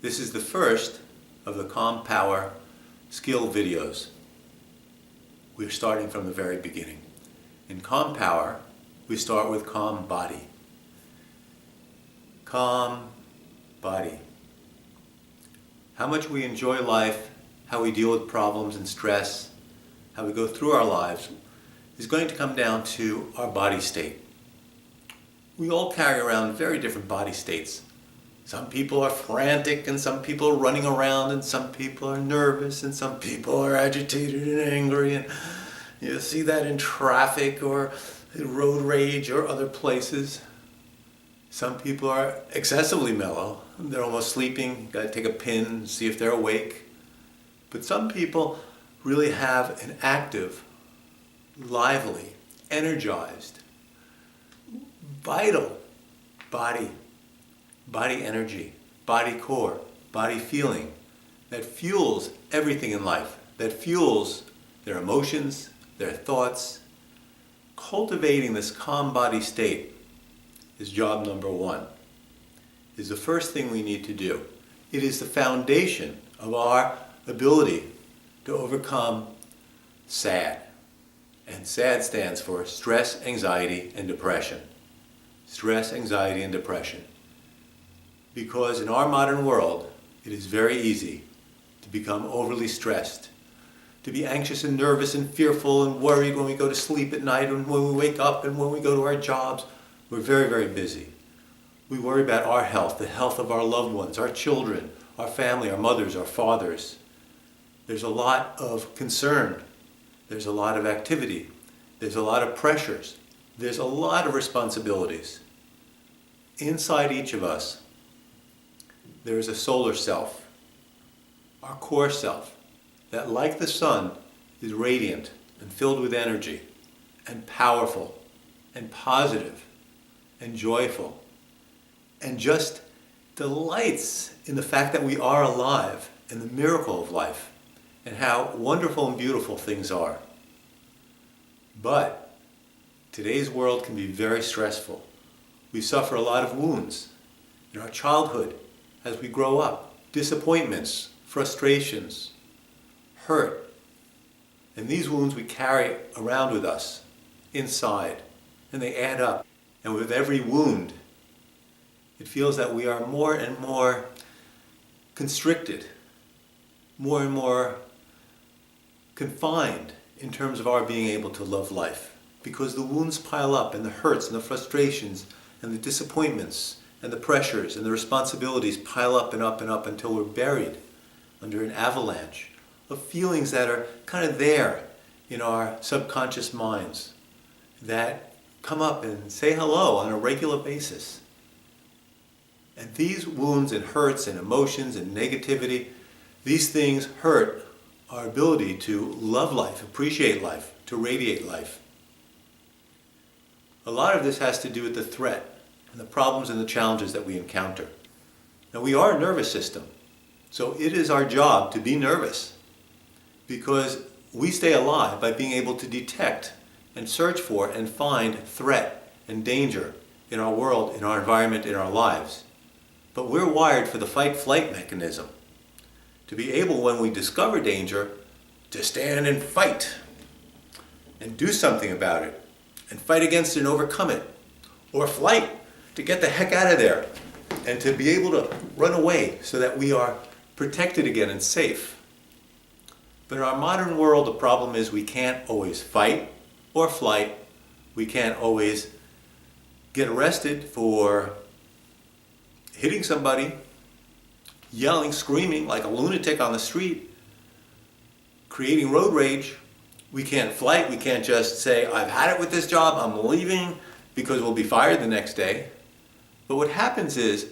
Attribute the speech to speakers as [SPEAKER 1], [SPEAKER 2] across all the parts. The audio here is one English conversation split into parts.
[SPEAKER 1] This is the first of the Calm Power skill videos. We're starting from the very beginning. In Calm Power, we start with calm body. Calm body. How much we enjoy life, how we deal with problems and stress, how we go through our lives, is going to come down to our body state. We all carry around very different body states. Some people are frantic, and some people are running around, and some people are nervous, and some people are agitated and angry, and you see that in traffic or in road rage or other places. Some people are excessively mellow. They're almost sleeping. Got to take a pin and see if they're awake. But some people really have an active, lively, energized, vital body energy, body core, body feeling that fuels everything in life, that fuels their emotions, their thoughts. Cultivating this calm body state is job number one. It is the first thing we need to do. It is the foundation of our ability to overcome SAD. And SAD stands for stress, anxiety, and depression. Stress, anxiety, and depression. Because in our modern world, it is very easy to become overly stressed, to be anxious and nervous and fearful and worried when we go to sleep at night and when we wake up and when we go to our jobs. We're very, very busy. We worry about our health, the health of our loved ones, our children, our family, our mothers, our fathers. There's a lot of concern. There's a lot of activity. There's a lot of pressures. There's a lot of responsibilities. Inside each of us, there is a solar self, our core self, that like the sun is radiant and filled with energy and powerful and positive and joyful and just delights in the fact that we are alive and the miracle of life and how wonderful and beautiful things are. But today's world can be very stressful. We suffer a lot of wounds in our childhood as we grow up, disappointments, frustrations, hurt. And these wounds we carry around with us inside, and they add up. And with every wound, it feels that we are more and more constricted, more and more confined in terms of our being able to love life. Because the wounds pile up, and the hurts and the frustrations and the disappointments and the pressures and the responsibilities pile up and up and up until we're buried under an avalanche of feelings that are kind of there in our subconscious minds that come up and say hello on a regular basis. And these wounds and hurts and emotions and negativity, these things hurt our ability to love life, appreciate life, to radiate life. A lot of this has to do with the threat and the problems and the challenges that we encounter. Now, we are a nervous system, so it is our job to be nervous because we stay alive by being able to detect and search for and find threat and danger in our world, in our environment, in our lives. But we're wired for the fight-flight mechanism, to be able, when we discover danger, to stand and fight and do something about it and fight against it and overcome it, or flight, to get the heck out of there and to be able to run away so that we are protected again and safe. But in our modern world, the problem is we can't always fight or flight. We can't always get arrested for hitting somebody, yelling, screaming like a lunatic on the street, creating road rage. We can't flight. We can't just say, I've had it with this job, I'm leaving, because we'll be fired the next day. But what happens is,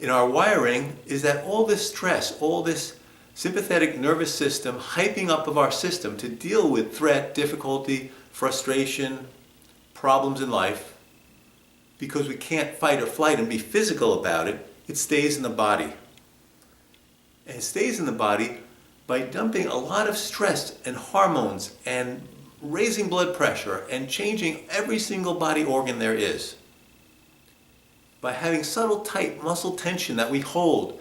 [SPEAKER 1] in our wiring, is that all this stress, all this sympathetic nervous system hyping up of our system to deal with threat, difficulty, frustration, problems in life, because we can't fight or flight and be physical about it, it stays in the body. And it stays in the body by dumping a lot of stress and hormones and raising blood pressure and changing every single body organ there is. By having subtle, tight muscle tension that we hold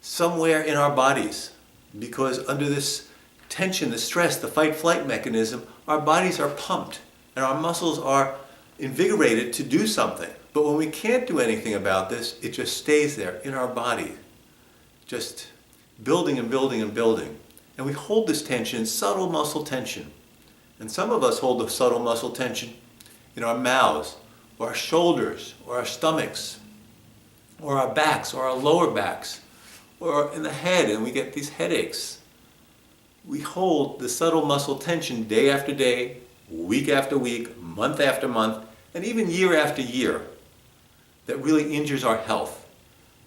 [SPEAKER 1] somewhere in our bodies, because under this tension, the stress, the fight-flight mechanism, our bodies are pumped and our muscles are invigorated to do something. But when we can't do anything about this, it just stays there in our body, just building and building and building. And we hold this tension, subtle muscle tension. And some of us hold the subtle muscle tension in our mouths, or our shoulders, or our stomachs, or our backs, or our lower backs, or in the head, and we get these headaches. We hold the subtle muscle tension day after day, week after week, month after month, and even year after year, that really injures our health.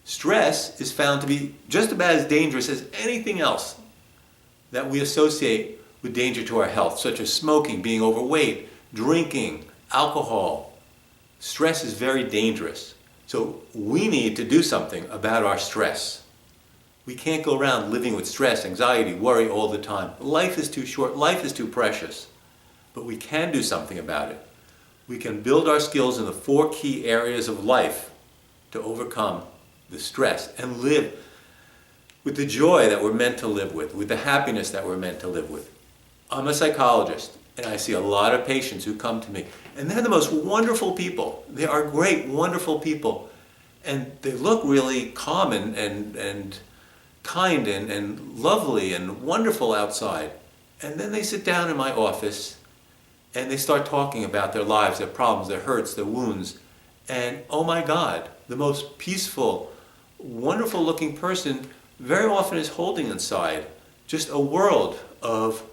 [SPEAKER 1] Stress is found to be just about as dangerous as anything else that we associate with danger to our health, such as smoking, being overweight, drinking, alcohol. Stress is very dangerous. So we need to do something about our stress. We can't go around living with stress, anxiety, worry all the time. Life is too short, life is too precious. But we can do something about it. We can build our skills in the 4 key areas of life to overcome the stress and live with the joy that we're meant to live with the happiness that we're meant to live with. I'm a psychologist, and I see a lot of patients who come to me, and they're the most wonderful people. They are great, wonderful people, and they look really calm and kind and lovely and wonderful outside. And then they sit down in my office, and they start talking about their lives, their problems, their hurts, their wounds, and oh my God, the most peaceful, wonderful looking person very often is holding inside just a world of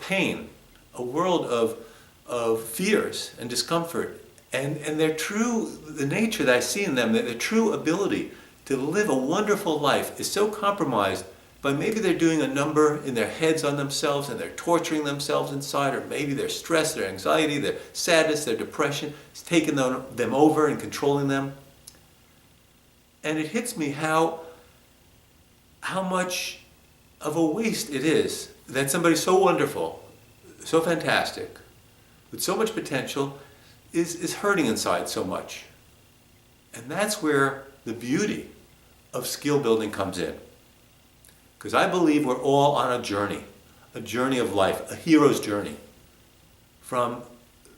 [SPEAKER 1] pain, a world of fears and discomfort. And the nature that I see in them, their true ability to live a wonderful life is so compromised by maybe they're doing a number in their heads on themselves and they're torturing themselves inside, or maybe their stress, their anxiety, their sadness, their depression is taking them over and controlling them. And it hits me how much of a waste it is that somebody so wonderful, so fantastic, with so much potential, is hurting inside so much. And that's where the beauty of skill building comes in. Because I believe we're all on a journey of life, a hero's journey. From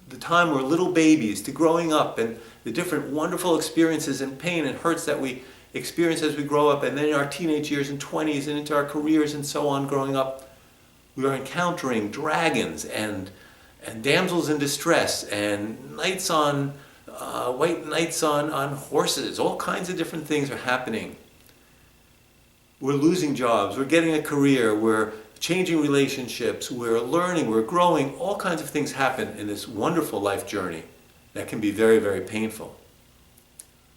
[SPEAKER 1] the time we're little babies to growing up and the different wonderful experiences and pain and hurts that we experience as we grow up, and then in our teenage years and 20s and into our careers and so on growing up, we are encountering dragons and damsels in distress and white knights on horses. All kinds of different things are happening. We're losing jobs, we're getting a career, we're changing relationships, we're learning, we're growing. All kinds of things happen in this wonderful life journey that can be very, very painful.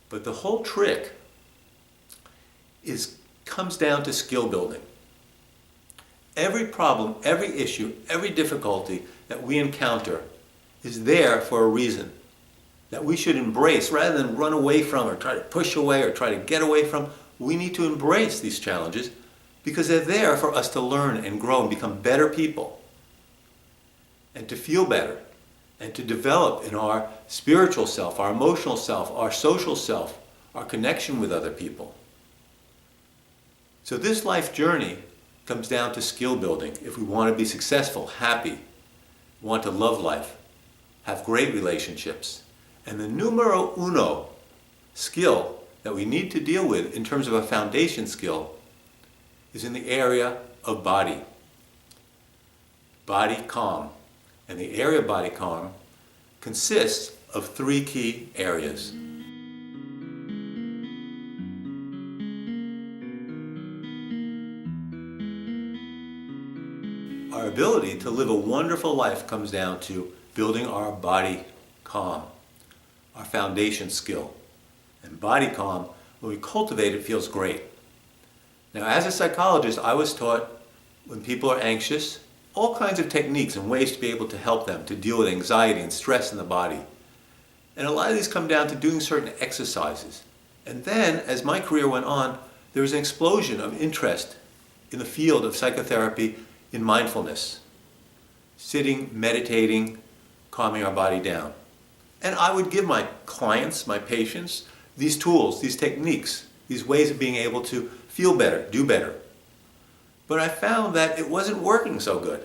[SPEAKER 1] But the whole trick comes down to skill building. Every problem, every issue, every difficulty that we encounter is there for a reason that we should embrace rather than run away from or try to push away or try to get away from. We need to embrace these challenges because they're there for us to learn and grow and become better people and to feel better and to develop in our spiritual self, our emotional self, our social self, our connection with other people. So this life journey comes down to skill building. If we want to be successful, happy, want to love life, have great relationships. And the numero uno skill that we need to deal with in terms of a foundation skill is in the area of body. Body calm. And the area of body calm consists of 3 key areas. Our ability to live a wonderful life comes down to building our body calm, our foundation skill. And body calm, when we cultivate it, feels great. Now, as a psychologist, I was taught when people are anxious, all kinds of techniques and ways to be able to help them to deal with anxiety and stress in the body. And a lot of these come down to doing certain exercises. And then, as my career went on, there was an explosion of interest in the field of psychotherapy in mindfulness. Sitting, meditating, calming our body down. And I would give my clients, my patients, these tools, these techniques, these ways of being able to feel better, do better. But I found that it wasn't working so good.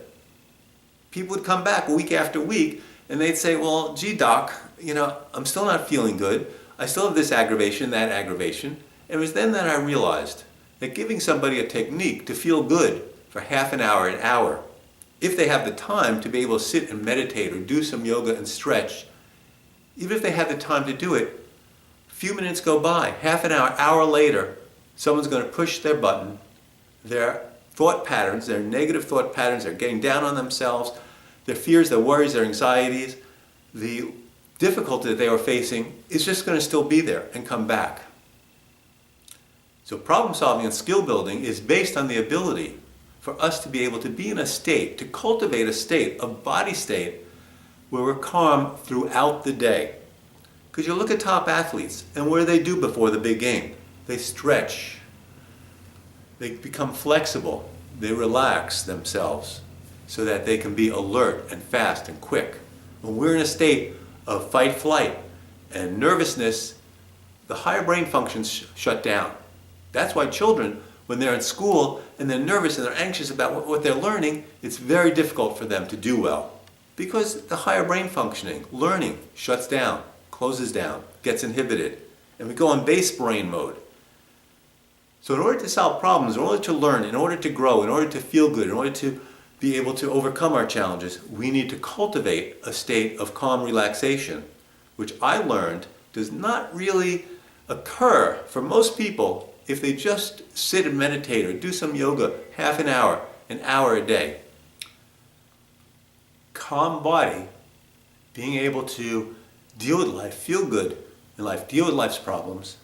[SPEAKER 1] People would come back week after week and they'd say, well, gee, doc, I'm still not feeling good. I still have this aggravation, that aggravation. And it was then that I realized that giving somebody a technique to feel good for half an hour, if they have the time to be able to sit and meditate or do some yoga and stretch, even if they have the time to do it, a few minutes go by, half an hour later, someone's going to push their button, their thought patterns, their negative thought patterns, they're getting down on themselves, their fears, their worries, their anxieties, the difficulty that they were facing is just going to still be there and come back. So problem solving and skill building is based on the ability for us to be able to be in a state, to cultivate a state, a body state, where we're calm throughout the day. Because you look at top athletes, and what do before the big game? They stretch. They become flexible. They relax themselves so that they can be alert and fast and quick. When we're in a state of fight, flight, and nervousness, the higher brain functions shut down. That's why children, when they're in school and they're nervous and they're anxious about what they're learning, it's very difficult for them to do well. Because the higher brain functioning, learning, shuts down, closes down, gets inhibited, and we go on base brain mode. So in order to solve problems, in order to learn, in order to grow, in order to feel good, in order to be able to overcome our challenges, we need to cultivate a state of calm relaxation, which I learned does not really occur for most people if they just sit and meditate or do some yoga half an hour a day. Calm body, being able to deal with life, feel good in life, deal with life's problems,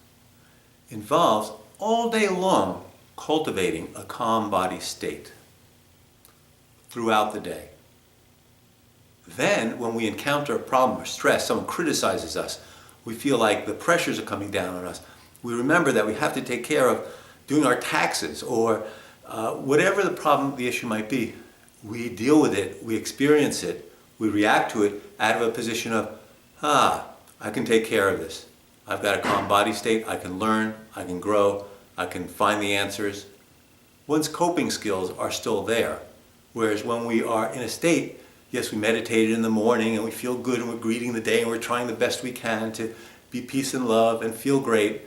[SPEAKER 1] involves all day long cultivating a calm body state throughout the day. Then, when we encounter a problem or stress, someone criticizes us, we feel like the pressures are coming down on us. We remember that we have to take care of doing our taxes or whatever the problem, the issue might be. We deal with it, we experience it, we react to it out of a position of, I can take care of this. I've got a calm body state, I can learn, I can grow, I can find the answers. One's coping skills are still there. Whereas when we are in a state, yes, we meditated in the morning and we feel good and we're greeting the day and we're trying the best we can to be peace and love and feel great.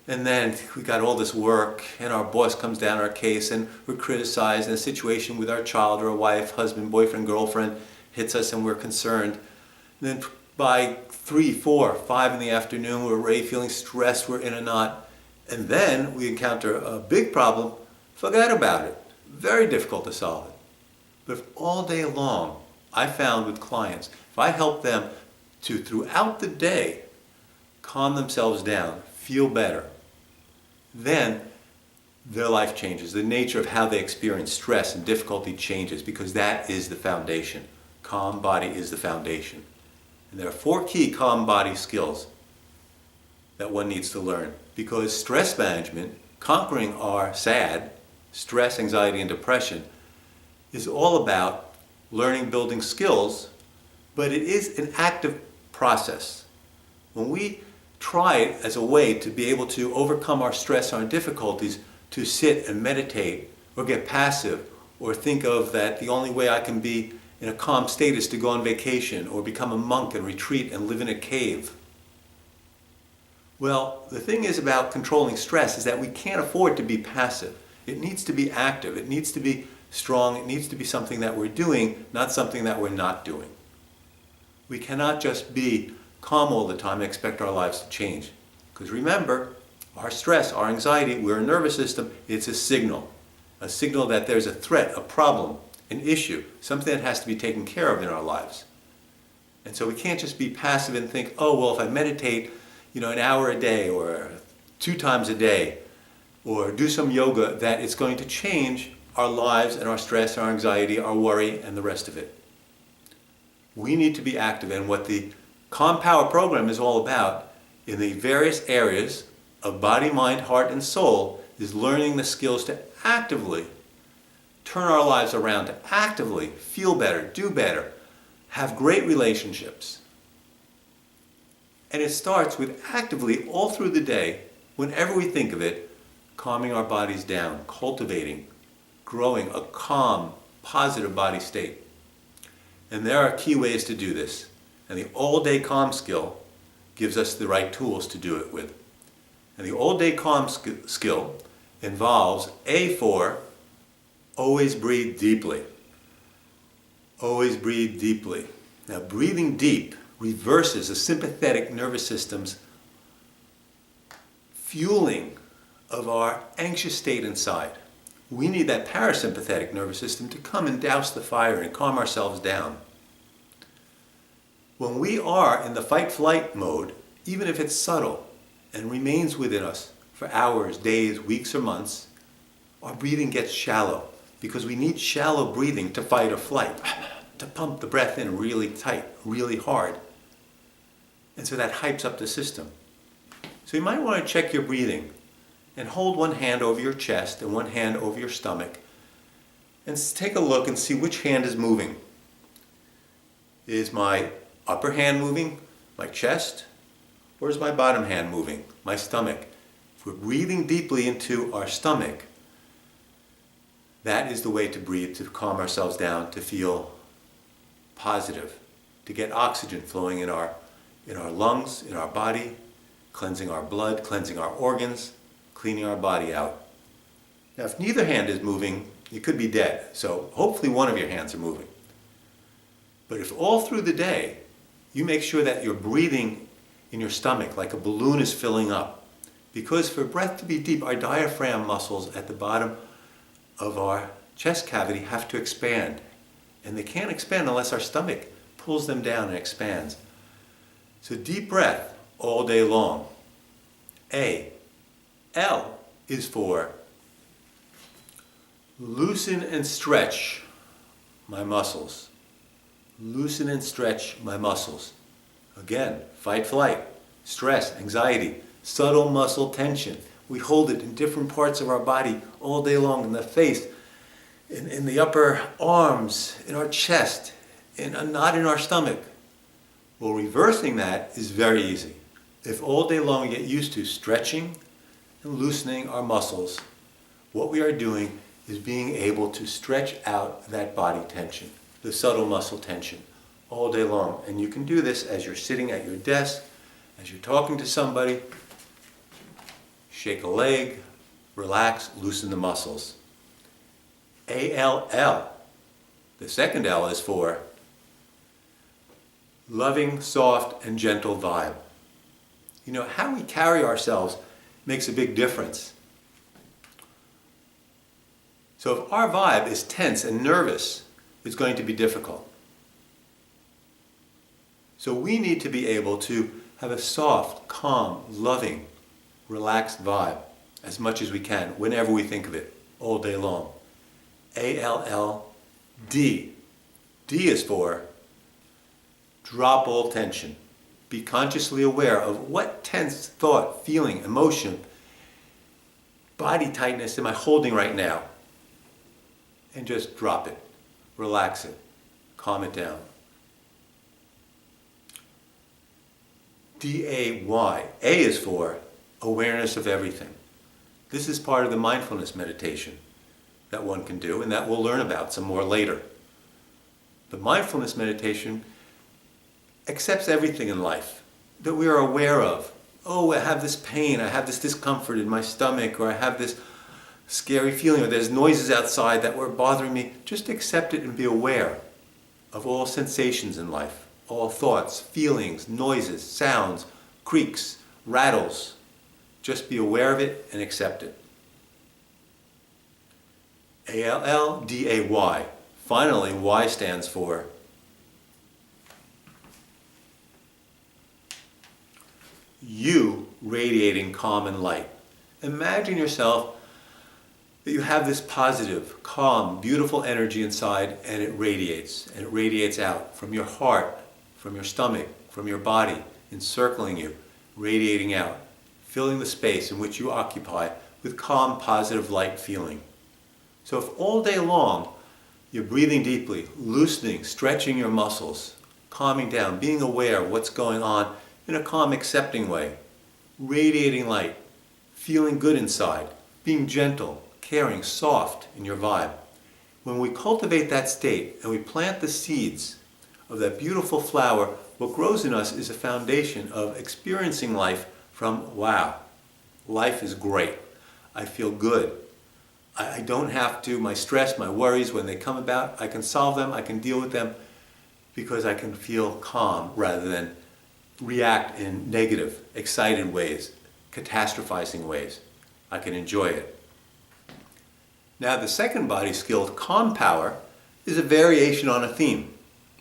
[SPEAKER 1] And then we got all this work and our boss comes down our case and we're criticized, and a situation with our child or a wife, husband, boyfriend, girlfriend hits us and we're concerned. And then by 3, 4, 5 in the afternoon, we're already feeling stressed, we're in a knot. And then we encounter a big problem, forget about it. Very difficult to solve it. But if all day long, I found with clients, if I help them to, throughout the day, calm themselves down, feel better, then their life changes. The nature of how they experience stress and difficulty changes, because that is the foundation. Calm body is the foundation. And there are 4 key calm body skills that one needs to learn, because stress management, conquering our SAD, stress, anxiety, and depression, is all about learning, building skills, but it is an active process. When we try it as a way to be able to overcome our stress, our difficulties, to sit and meditate or get passive or think of that the only way I can be in a calm state is to go on vacation or become a monk and retreat and live in a cave. Well, the thing is about controlling stress is that we can't afford to be passive. It needs to be active. It needs to be strong. It needs to be something that we're doing, not something that we're not doing. We cannot just be calm all the time and expect our lives to change. Because remember, our stress, our anxiety, we're a nervous system, it's a signal that there's a threat, a problem, an issue, something that has to be taken care of in our lives. And so we can't just be passive and think, oh, well, if I meditate, an hour a day or 2 times a day, or do some yoga, that it's going to change our lives and our stress, our anxiety, our worry, and the rest of it. We need to be active, and what the Calm Power program is all about in the various areas of body, mind, heart, and soul is learning the skills to actively turn our lives around, to actively feel better, do better, have great relationships. And it starts with actively, all through the day, whenever we think of it, calming our bodies down, cultivating, growing a calm, positive body state. And there are key ways to do this. And the all-day calm skill gives us the right tools to do it with. And the all-day calm skill involves A for always breathe deeply. Always breathe deeply. Now, breathing deep reverses the sympathetic nervous system's fueling of our anxious state inside. We need that parasympathetic nervous system to come and douse the fire and calm ourselves down. When we are in the fight-flight mode, even if it's subtle and remains within us for hours, days, weeks, or months, our breathing gets shallow because we need shallow breathing to fight or flight, to pump the breath in really tight, really hard. And so that hypes up the system. So you might want to check your breathing and hold one hand over your chest and one hand over your stomach and take a look and see which hand is moving. Is my upper hand moving, my chest, or is my bottom hand moving, my stomach? If we're breathing deeply into our stomach, that is the way to breathe, to calm ourselves down, to feel positive, to get oxygen flowing in our lungs, in our body, cleansing our blood, cleansing our organs, cleaning our body out. Now, if neither hand is moving, you could be dead. So hopefully one of your hands are moving. But if all through the day, you make sure that you're breathing in your stomach like a balloon is filling up. Because for breath to be deep, our diaphragm muscles at the bottom of our chest cavity have to expand. And they can't expand unless our stomach pulls them down and expands. So deep breath all day long. A. L is for loosen and stretch my muscles. Loosen and stretch my muscles. Again, fight, flight, stress, anxiety, subtle muscle tension. We hold it in different parts of our body all day long, in the face, in the upper arms, in our chest, not in our stomach. Well, reversing that is very easy. If all day long we get used to stretching and loosening our muscles, what we are doing is being able to stretch out that body tension, the subtle muscle tension, all day long. And you can do this as you're sitting at your desk, as you're talking to somebody. Shake a leg, relax, loosen the muscles. ALL. The second L is for loving, soft, and gentle vibe. You know, how we carry ourselves makes a big difference. So if our vibe is tense and nervous, it's going to be difficult. So we need to be able to have a soft, calm, loving, relaxed vibe as much as we can, whenever we think of it, all day long. ALLD. D is for drop all tension. Be consciously aware of what tense thought, feeling, emotion, body tightness am I holding right now? And just drop it, relax it, calm it down. DAY. A is for awareness of everything. This is part of the mindfulness meditation that one can do, and that we'll learn about some more later. The mindfulness meditation accepts everything in life that we are aware of. Oh, I have this pain, I have this discomfort in my stomach, or I have this scary feeling, or there's noises outside that were bothering me. Just accept it and be aware of all sensations in life, all thoughts, feelings, noises, sounds, creaks, rattles. Just be aware of it and accept it. ALLDAY. Finally, Y stands for you radiating calm and light. Imagine yourself that you have this positive, calm, beautiful energy inside, and it radiates out from your heart, from your stomach, from your body, encircling you, radiating out, filling the space in which you occupy with calm, positive, light feeling. So if all day long you're breathing deeply, loosening, stretching your muscles, calming down, being aware of what's going on in a calm, accepting way, radiating light, feeling good inside, being gentle, caring, soft in your vibe. When we cultivate that state and we plant the seeds of that beautiful flower, what grows in us is a foundation of experiencing life from, wow, life is great. I feel good. I don't have to, my stress, my worries, when they come about, I can solve them, I can deal with them because I can feel calm rather than react in negative, excited ways, catastrophizing ways. I can enjoy it. Now the second body skill, calm power, is a variation on a theme.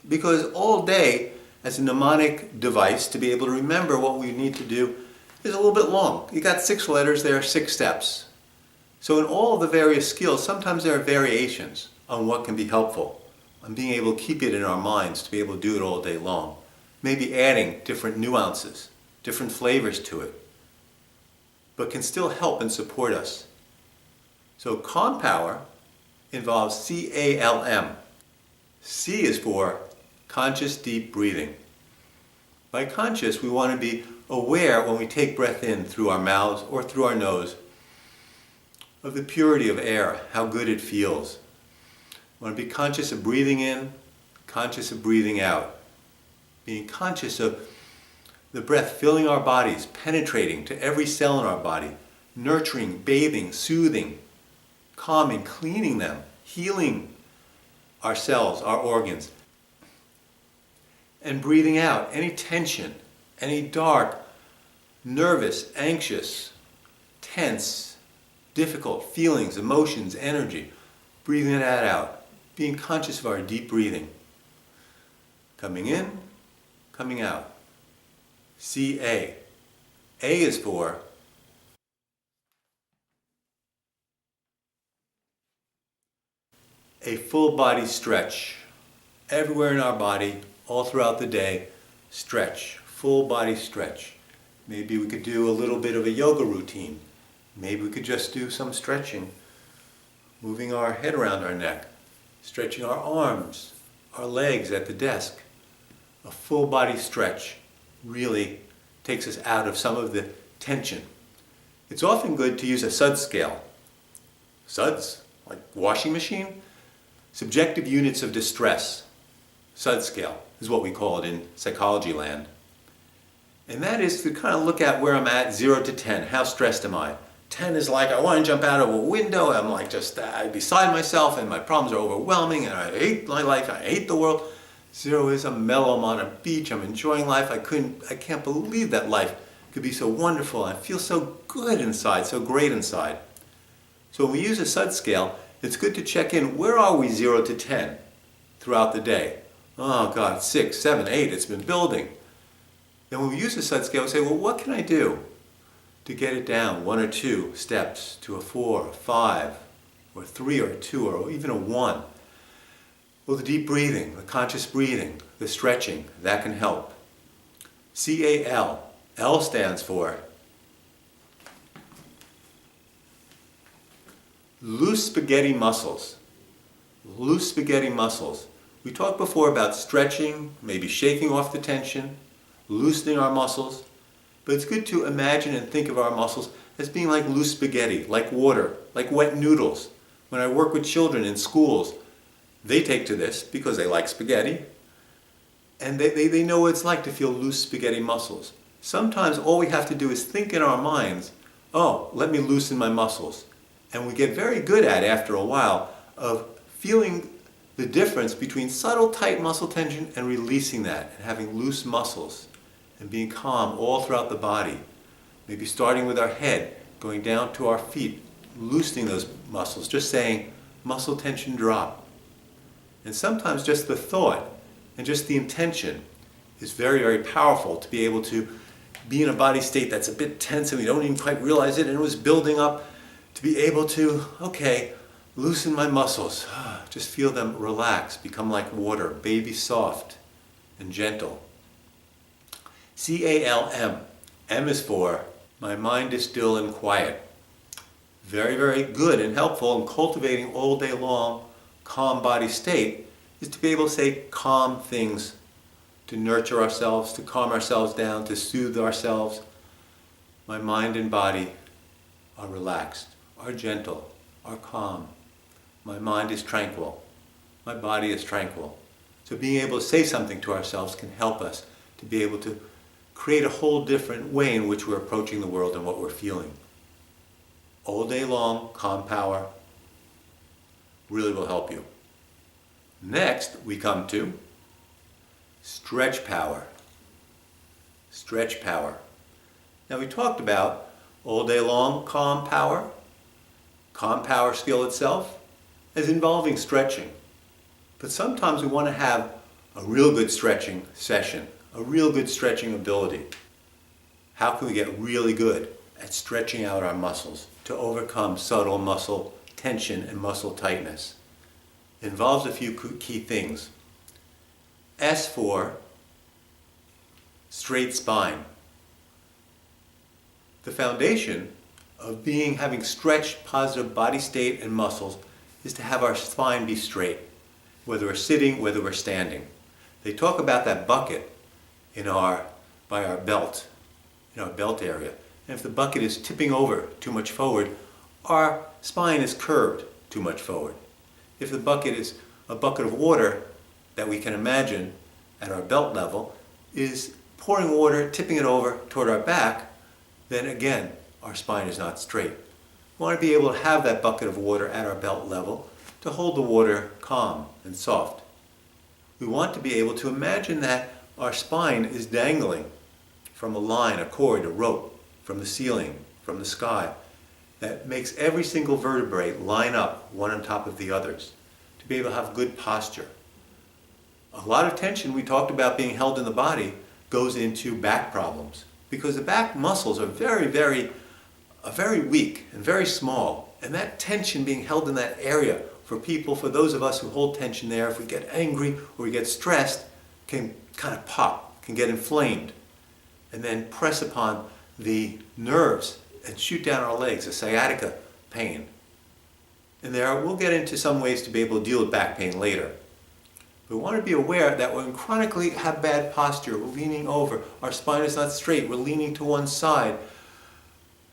[SPEAKER 1] Because all day, as a mnemonic device to be able to remember what we need to do, is a little bit long. You got 6 letters there, 6 steps. So in all of the various skills, sometimes there are variations on what can be helpful, on being able to keep it in our minds, to be able to do it all day long. Maybe adding different nuances, different flavors to it, but can still help and support us. So calm power involves CALM. C is for conscious deep breathing. By conscious, we want to be aware when we take breath in through our mouths or through our nose of the purity of air, how good it feels. We want to be conscious of breathing in, conscious of breathing out. Being conscious of the breath filling our bodies, penetrating to every cell in our body, nurturing, bathing, soothing, calming, cleaning them, healing our cells, our organs. And breathing out any tension, any dark, nervous, anxious, tense, difficult feelings, emotions, energy. Breathing that out. Being conscious of our deep breathing. Coming in, coming out. CA. A is for a full body stretch. Everywhere in our body, all throughout the day, stretch. Full body stretch. Maybe we could do a little bit of a yoga routine. Maybe we could just do some stretching. Moving our head around our neck. Stretching our arms, our legs at the desk. A full body stretch really takes us out of some of the tension. It's often good to use a SUD scale. SUDs, like washing machine? Subjective units of distress. SUD scale is what we call it in psychology land. And that is to kind of look at where I'm at, 0 to 10. How stressed am I? 10 is like I want to jump out of a window. I'm like just beside myself and my problems are overwhelming and I hate my life. I hate the world. 0 is I'm mellow. I'm on a beach. I'm enjoying life. I can't believe that life could be so wonderful. I feel so good inside, so great inside. So when we use a SUD scale, it's good to check in. Where are we 0 to 10 throughout the day? Oh God, 6, 7, 8. It's been building. Then when we use a SUD scale, we say, well, what can I do to get it down 1 or 2 steps to a 4, 5, or 3 or a 2, or even a 1? Well, the deep breathing, the conscious breathing, the stretching, that can help. CAL. L stands for loose spaghetti muscles. Loose spaghetti muscles. We talked before about stretching, maybe shaking off the tension, loosening our muscles. But it's good to imagine and think of our muscles as being like loose spaghetti, like water, like wet noodles. When I work with children in schools, they take to this because they like spaghetti. And they know what it's like to feel loose spaghetti muscles. Sometimes all we have to do is think in our minds, oh, let me loosen my muscles. And we get very good at, after a while, of feeling the difference between subtle tight muscle tension and releasing that and having loose muscles and being calm all throughout the body. Maybe starting with our head, going down to our feet, loosening those muscles, just saying, muscle tension drop. And sometimes just the thought and just the intention is very, very powerful to be able to be in a body state that's a bit tense and we don't even quite realize it and it was building up, to be able to, okay, loosen my muscles, just feel them relax, become like water, baby soft and gentle. CALM. M is for my mind is still and quiet. Very, very good and helpful in cultivating all day long calm body state is to be able to say calm things, to nurture ourselves, to calm ourselves down, to soothe ourselves. My mind and body are relaxed. are gentle, are calm. My mind is tranquil. My body is tranquil. So being able to say something to ourselves can help us to be able to create a whole different way in which we're approaching the world and what we're feeling. All day long, calm power really will help you. Next, we come to stretch power. Stretch power. Now we talked about all day long calm power skill itself as involving stretching. But sometimes we want to have a real good stretching session, a real good stretching ability. How can we get really good at stretching out our muscles to overcome subtle muscle tension and muscle tightness? It involves a few key things. S for straight spine. The foundation of having stretched positive body state and muscles is to have our spine be straight, whether we're sitting, whether we're standing. They talk about that bucket by our belt, in our belt area. And if the bucket is tipping over too much forward, our spine is curved too much forward. If the bucket is a bucket of water that we can imagine at our belt level is pouring water, tipping it over toward our back, then again, our spine is not straight. We want to be able to have that bucket of water at our belt level to hold the water calm and soft. We want to be able to imagine that our spine is dangling from a line, a cord, a rope, from the ceiling, from the sky, that makes every single vertebrae line up one on top of the others to be able to have good posture. A lot of tension we talked about being held in the body goes into back problems because the back muscles are very weak and very small, and that tension being held in that area for those of us who hold tension there, if we get angry or we get stressed, can kind of pop, can get inflamed, and then press upon the nerves and shoot down our legs, a sciatica pain. And we'll get into some ways to be able to deal with back pain later. But we want to be aware that when we chronically have bad posture, we're leaning over, our spine is not straight, we're leaning to one side,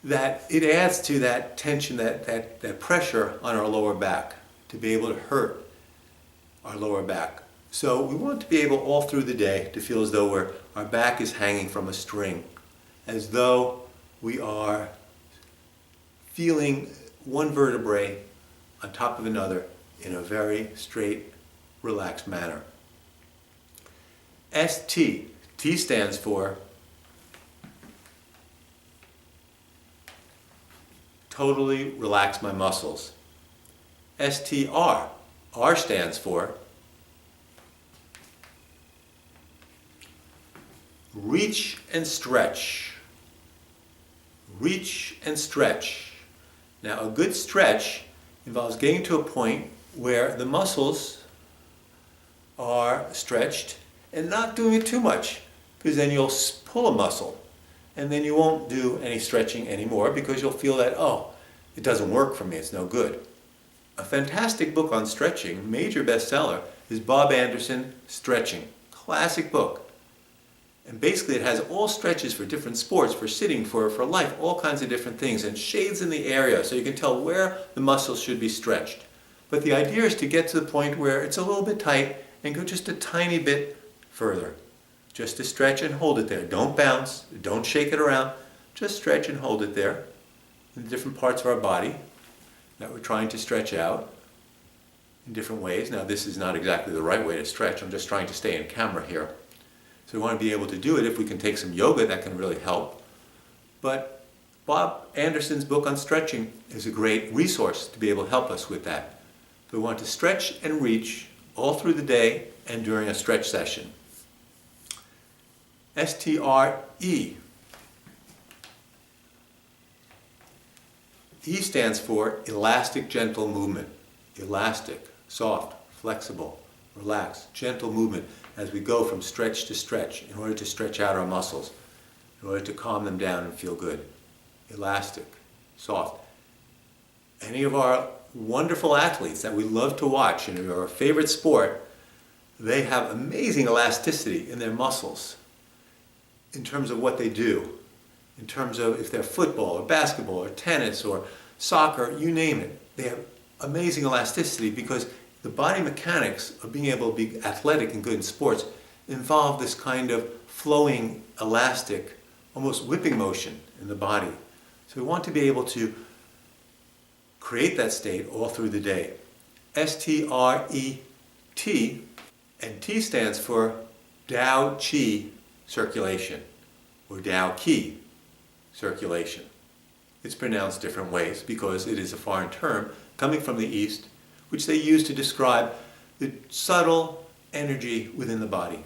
[SPEAKER 1] that it adds to that tension, that pressure on our lower back to be able to hurt our lower back. So we want to be able all through the day to feel as though our back is hanging from a string, as though we are feeling one vertebrae on top of another in a very straight, relaxed manner. ST. T stands for totally relax my muscles. STR. R stands for reach and stretch. Reach and stretch. Now, a good stretch involves getting to a point where the muscles are stretched and not doing it too much, because then you'll pull a muscle and then you won't do any stretching anymore because you'll feel that, it doesn't work for me, it's no good. A fantastic book on stretching, major bestseller, is Bob Anderson, Stretching. Classic book. And basically it has all stretches for different sports, for sitting, for life, all kinds of different things, and shades in the area so you can tell where the muscles should be stretched. But the idea is to get to the point where it's a little bit tight and go just a tiny bit further. Just to stretch and hold it there. Don't bounce, don't shake it around, just stretch and hold it there in the different parts of our body that we're trying to stretch out in different ways. Now, this is not exactly the right way to stretch. I'm just trying to stay in camera here. So we want to be able to do it. If we can take some yoga, that can really help. But Bob Anderson's book on stretching is a great resource to be able to help us with that. We want to stretch and reach all through the day and during a stretch session. STRE. E stands for elastic, gentle movement. Elastic, soft, flexible, relaxed, gentle movement as we go from stretch to stretch in order to stretch out our muscles, in order to calm them down and feel good. Elastic, soft. Any of our wonderful athletes that we love to watch in our favorite sport, they have amazing elasticity in their muscles in terms of what they do, in terms of if they're football or basketball or tennis or soccer, you name it. They have amazing elasticity because the body mechanics of being able to be athletic and good in sports involve this kind of flowing, elastic, almost whipping motion in the body. So we want to be able to create that state all through the day. S-T-R-E-T, and T stands for Tao Qi circulation, or Tao Qi circulation. It's pronounced different ways because it is a foreign term coming from the East, which they use to describe the subtle energy within the body.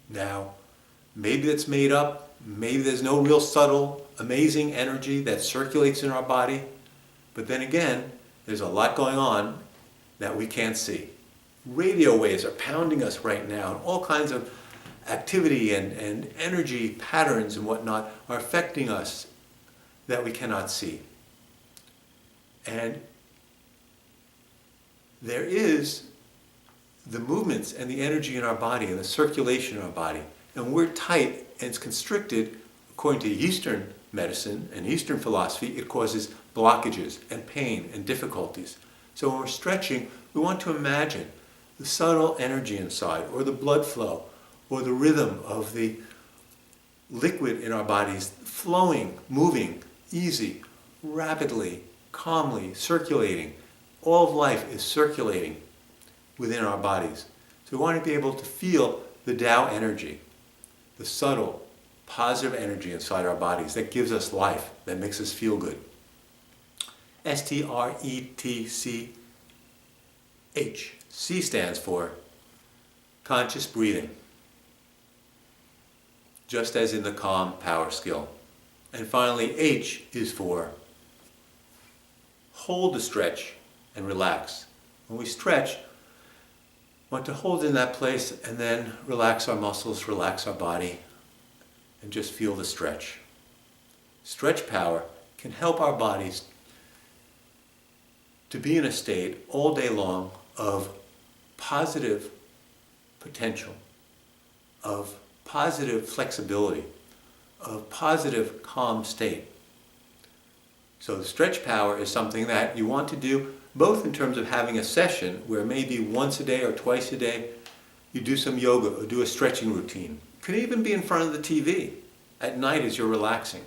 [SPEAKER 1] Now, maybe it's made up, maybe there's no real subtle, amazing energy that circulates in our body, but then again, there's a lot going on that we can't see. Radio waves are pounding us right now, and all kinds of activity and energy patterns and whatnot are affecting us that we cannot see. And there is the movements and the energy in our body and the circulation in our body. And we're tight and it's constricted. According to Eastern medicine and Eastern philosophy, it causes blockages and pain and difficulties. So when we're stretching, we want to imagine the subtle energy inside, or the blood flow, or the rhythm of the liquid in our bodies flowing, moving, easy, rapidly, calmly, circulating. All of life is circulating within our bodies. So we want to be able to feel the Tao energy, the subtle, positive energy inside our bodies that gives us life, that makes us feel good. S-T-R-E-T-C-H. C stands for conscious breathing, just as in the Calm Power skill. And finally, H is for hold the stretch and relax. When we stretch, we want to hold in that place and then relax our muscles, relax our body, and just feel the stretch. Stretch power can help our bodies to be in a state all day long of positive potential, of positive flexibility, of positive calm state. So the stretch power is something that you want to do both in terms of having a session where maybe once a day or twice a day you do some yoga or do a stretching routine. It could even be in front of the TV at night as you're relaxing.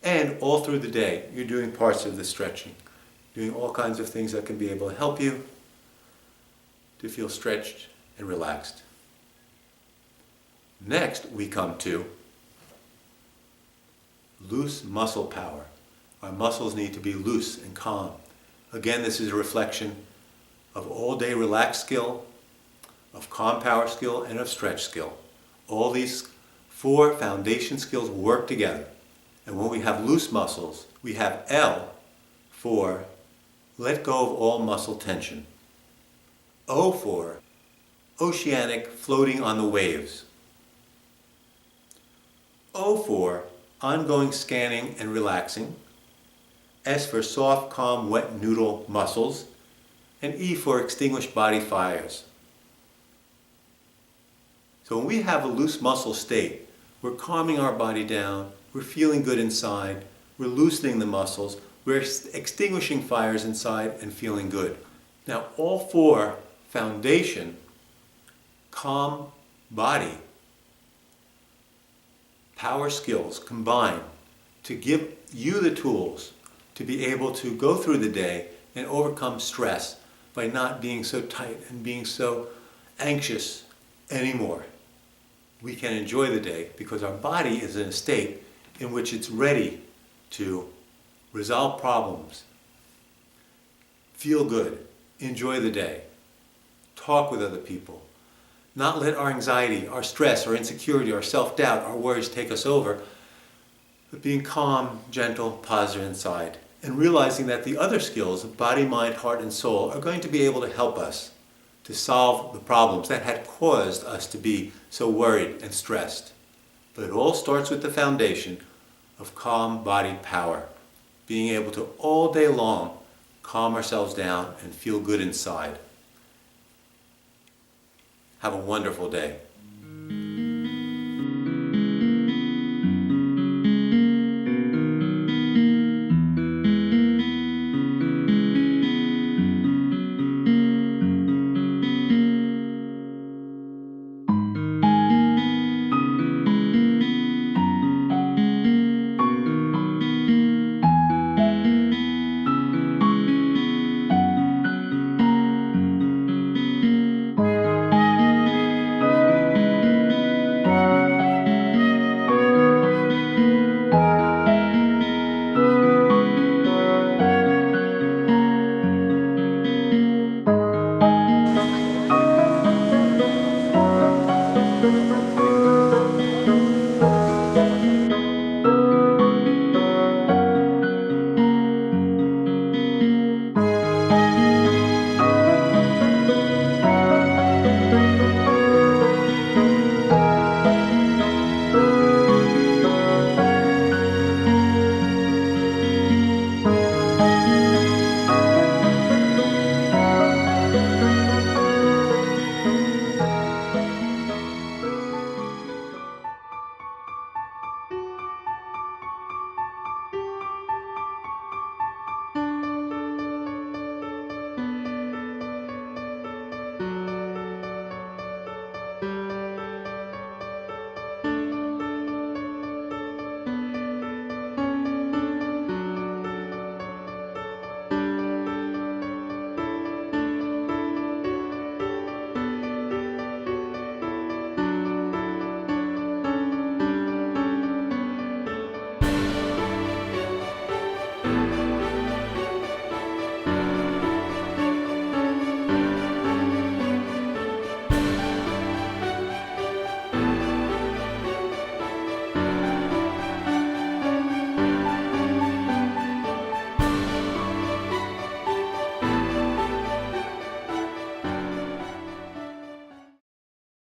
[SPEAKER 1] And all through the day you're doing parts of the stretching, doing all kinds of things that can be able to help you to feel stretched and relaxed. Next we come to loose muscle power. Our muscles need to be loose and calm. Again, this is a reflection of all-day relaxed skill, of calm power skill, and of stretch skill. All these four foundation skills work together. And when we have loose muscles, we have L for let go of all muscle tension. O for oceanic, floating on the waves. O for ongoing scanning and relaxing. S for soft, calm, wet noodle muscles. And E for extinguished body fires. So when we have a loose muscle state, we're calming our body down, we're feeling good inside, we're loosening the muscles, we're extinguishing fires inside and feeling good. Now all four foundation, calm body, power skills combine to give you the tools to be able to go through the day and overcome stress by not being so tight and being so anxious anymore. We can enjoy the day because our body is in a state in which it's ready to resolve problems, feel good, enjoy the day, talk with other people, not let our anxiety, our stress, our insecurity, our self-doubt, our worries take us over, but being calm, gentle, positive inside, and realizing that the other skills of body, mind, heart, and soul are going to be able to help us to solve the problems that had caused us to be so worried and stressed. But it all starts with the foundation of calm body power, being able to all day long calm ourselves down and feel good inside. Have a wonderful day.